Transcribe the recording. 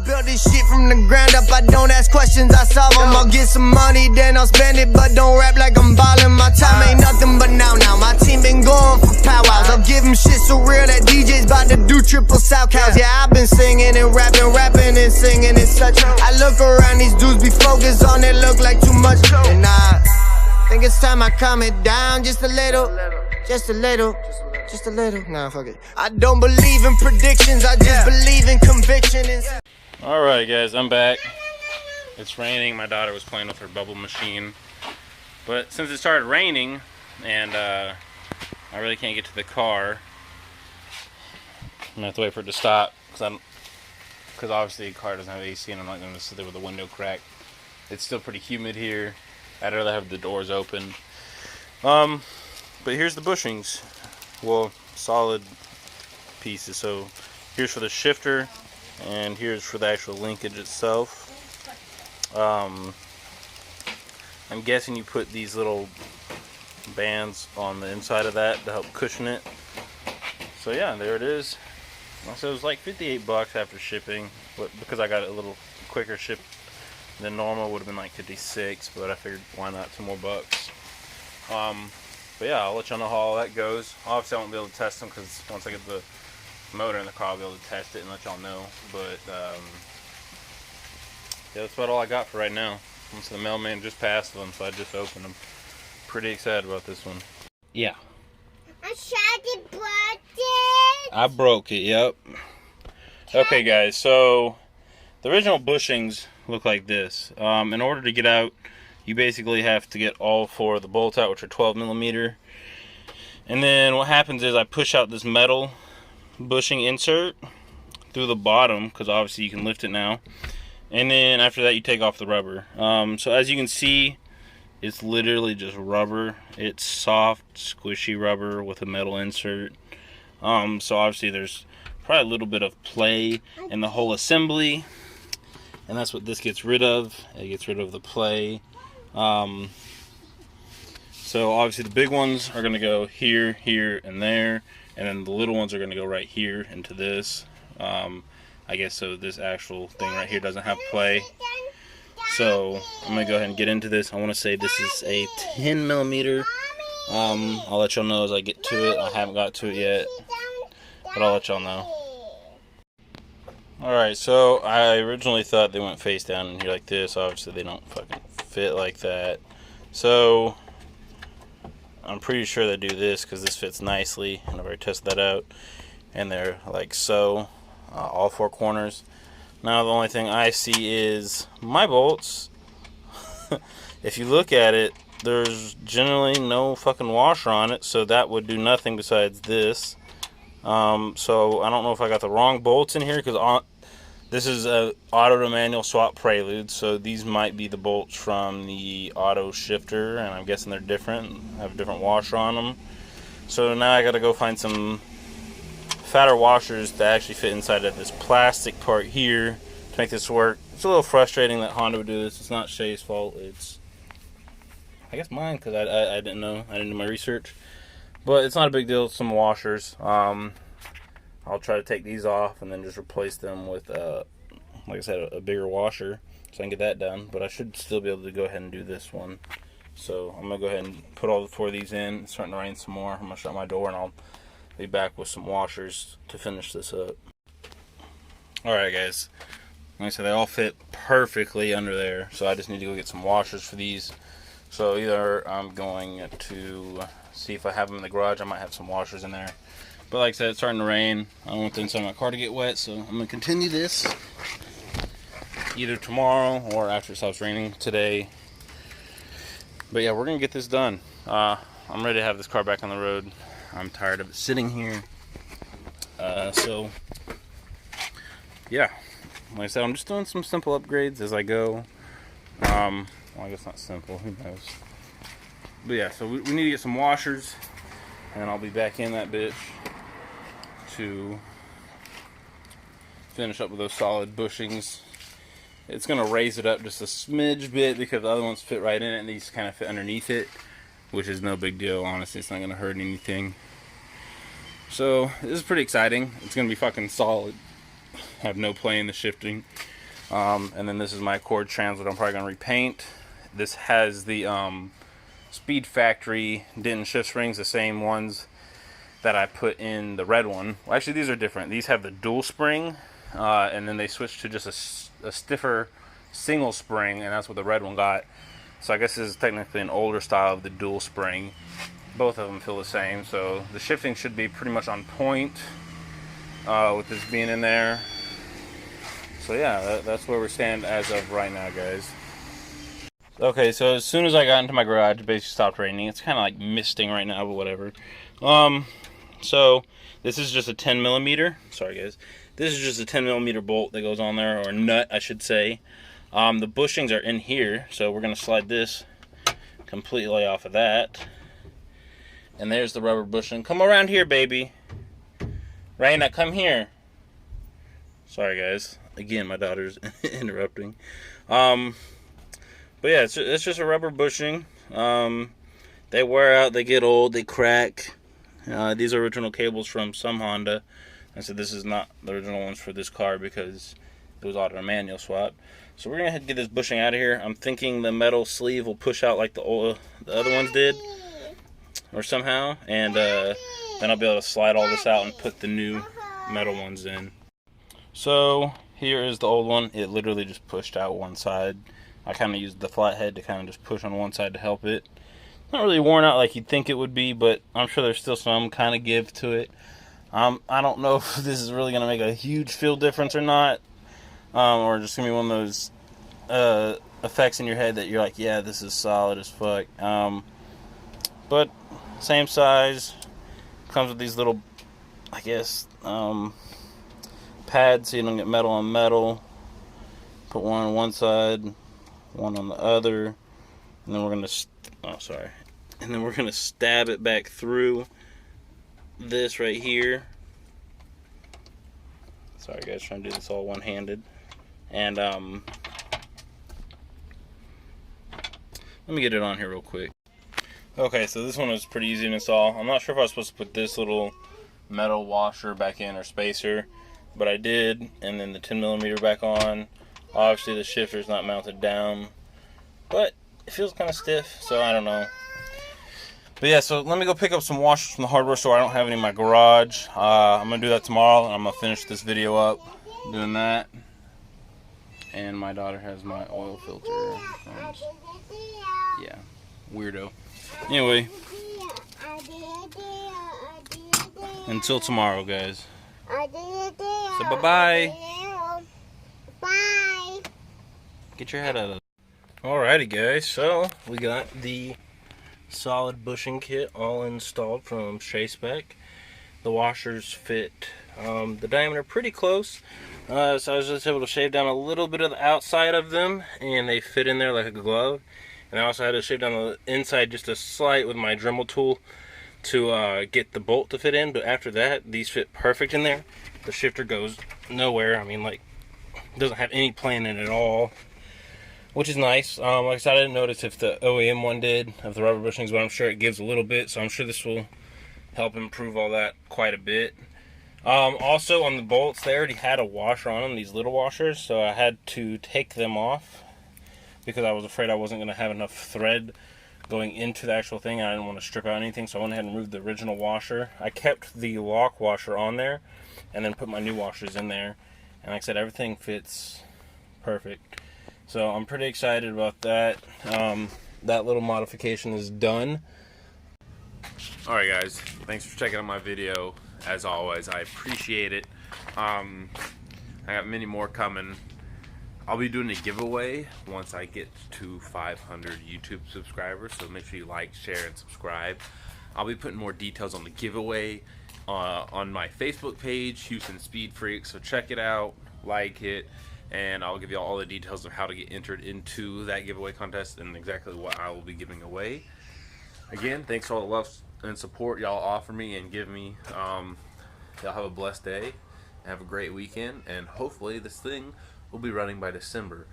built this shit from the ground up. I don't ask questions, I solve them. I'll get some money, then I'll spend it, but don't rap like I'm ballin'. My time ain't nothing but now. My team been going for powwows. I'll give them shit so real that DJ's about to do triple South cows. Yeah, I've been singing and rapping and singing and such. I look around, these dudes be focused on it, look like too much. And I think it's time I calm it down just a little. Just a little. Just a little. Nah, fuck it. I don't believe in predictions, I just believe in conviction. Alright guys, I'm back. It's raining. My daughter was playing with her bubble machine. But since it started raining and I really can't get to the car, I'm gonna have to wait for it to stop because obviously the car doesn't have AC and I'm not gonna sit there with the window cracked. It's still pretty humid here. I'd rather have the doors open. But here's the bushings. Well, solid pieces. So here's for the shifter and here's for the actual linkage itself. I'm guessing you put these little bands on the inside of that to help cushion it. So yeah, there it is. So it was like 58 bucks after shipping, but because I got it a little quicker ship than normal, would have been like 56, but I figured why not, 2 more bucks. But yeah, I'll let y'all know how all that goes. Obviously I won't be able to test them because once I get the motor in the car I'll be able to test it and let y'all know. But yeah, that's about all I got for right now. So the mailman just passed them, so I just opened them. Pretty excited about this one. Yeah. I tried to break it. I broke it, yep. Okay guys, so the original bushings look like this. In order to get out, you basically have to get all 4 of the bolts out, which are 12mm. And then what happens is I push out this metal bushing insert through the bottom, because obviously you can lift it now. And then after that you take off the rubber. So as you can see, it's literally just rubber. It's soft, squishy rubber with a metal insert. So obviously there's probably a little bit of play in the whole assembly. And that's what this gets rid of. It gets rid of the play. So obviously the big ones are going to go here, here, and there. And then the little ones are going to go right here into this. I guess so this actual thing right here doesn't have play. So I'm going to go ahead and get into this. I want to say this is a 10mm. I'll let y'all know as I get to it. I haven't got to it yet, but I'll let y'all know. Alright, so I originally thought they went face down in here like this. Obviously they don't fucking fit like that. So I'm pretty sure they do this because this fits nicely, and I've already tested that out. And they're like so, all 4 corners. Now the only thing I see is my bolts. If you look at it, there's generally no fucking washer on it, so that would do nothing besides this. So I don't know if I got the wrong bolts in here, because this is a auto to manual swap prelude, so these might be the bolts from the auto shifter, and I'm guessing they're different, have a different washer on them. So now I gotta go find some fatter washers that actually fit inside of this plastic part here to make this work. It's a little frustrating that Honda would do this. It's not Shay's fault, it's I guess mine, because I didn't know, I didn't do my research. But it's not a big deal. It's some washers. I'll try to take these off and then just replace them with, like I said, a bigger washer, so I can get that done. But I should still be able to go ahead and do this one. So I'm going to go ahead and put all 4 of these in. It's starting to rain some more. I'm going to shut my door and I'll be back with some washers to finish this up. Alright guys, like I said, they all fit perfectly under there. So I just need to go get some washers for these. So either I'm going to see if I have them in the garage. I might have some washers in there. But like I said, it's starting to rain. I don't want the inside of my car to get wet, so I'm going to continue this either tomorrow or after it stops raining today. But yeah, we're going to get this done. I'm ready to have this car back on the road. I'm tired of it sitting here. So yeah, like I said, I'm just doing some simple upgrades as I go. Well, I guess not simple, who knows. But yeah, so we need to get some washers, and then I'll be back in that bitch to finish up with those solid bushings. It's going to raise it up just a smidge bit because the other ones fit right in it and these kind of fit underneath it, which is no big deal, honestly. It's not going to hurt anything. So this is pretty exciting. It's going to be fucking solid. have no play in the shifting. And then this is my Accord trans that I'm probably going to repaint. This has the Speed Factory dent shift springs, the same ones that I put in the red one. Well, actually, these are different. These have the dual spring, and then they switched to just a stiffer single spring, and that's what the red one got. So I guess this is technically an older style of the dual spring. Both of them feel the same, so the shifting should be pretty much on point with this being in there. So yeah, that's where we stand as of right now, guys. Okay, so as soon as I got into my garage, it basically stopped raining. It's kind of like misting right now, but whatever. So this is just a 10 millimeter. Sorry, guys. This is just a 10 millimeter bolt that goes on there, or nut, I should say. The bushings are in here, so we're gonna slide this completely off of that. And there's the rubber bushing. Come around here, baby. Raina, come here. Sorry, guys. Again, my daughter's interrupting. But yeah, it's just a rubber bushing. They wear out, they get old, they crack. These are original cables from some Honda. I said this is not the original ones for this car because it was auto manual swap. So we're gonna get this bushing out of here. I'm thinking the metal sleeve will push out like the other ones did, or somehow, and then I'll be able to slide all this out and put the new metal ones in. So here is the old one. It literally just pushed out one side. I kind of used the flathead to kind of just push on one side to help it. Not really worn out like you'd think it would be, but I'm sure there's still some kind of give to it. I don't know if this is really going to make a huge feel difference or not, or just going to be one of those effects in your head that you're like, yeah, this is solid as fuck. But same size, comes with these little, I guess, pads so you don't get metal on metal. Put one on one side, one on the other, and then we're gonna stab it back through this right here. Sorry guys, trying to do this all one-handed. And let me get it on here real quick. Okay, so this one was pretty easy to install. I'm not sure if I was supposed to put this little metal washer back in or spacer, but I did, and then the 10 millimeter back on. Obviously the shifter's not mounted down, but it feels kind of stiff, so I don't know. But yeah, so let me go pick up some washers from the hardware store. I don't have any in my garage. I'm going to do that tomorrow, and I'm going to finish this video up doing that. And my daughter has my oil filter. Yeah, weirdo. Anyway, until tomorrow, guys. So bye-bye. Bye. Get your head out of it. Alrighty, guys. So we got the solid bushing kit all installed from Shay Spec. The washers fit the diameter pretty close. So I was just able to shave down a little bit of the outside of them, and they fit in there like a glove. And I also had to shave down the inside just a slight with my Dremel tool to get the bolt to fit in. But after that, these fit perfect in there. The shifter goes nowhere. I mean, like, doesn't have any play in it at all, which is nice. Like I said, I didn't notice if the OEM one did, of the rubber bushings, but I'm sure it gives a little bit, so I'm sure this will help improve all that quite a bit. Also on the bolts, they already had a washer on them, these little washers, so I had to take them off because I was afraid I wasn't going to have enough thread going into the actual thing. I didn't want to strip out anything, so I went ahead and removed the original washer. I kept the lock washer on there and then put my new washers in there, and like I said, everything fits perfect. So I'm pretty excited about that. That little modification is done. Alright guys, thanks for checking out my video. As always, I appreciate it. I got many more coming. I'll be doing a giveaway once I get to 500 YouTube subscribers, so make sure you like, share, and subscribe. I'll be putting more details on the giveaway on my Facebook page, Houston Speed Freak, so check it out, like it, and I'll give you all the details of how to get entered into that giveaway contest and exactly what I will be giving away. Again, thanks for all the love and support y'all offer me and give me. Y'all have a blessed day, have a great weekend, and hopefully this thing will be running by December.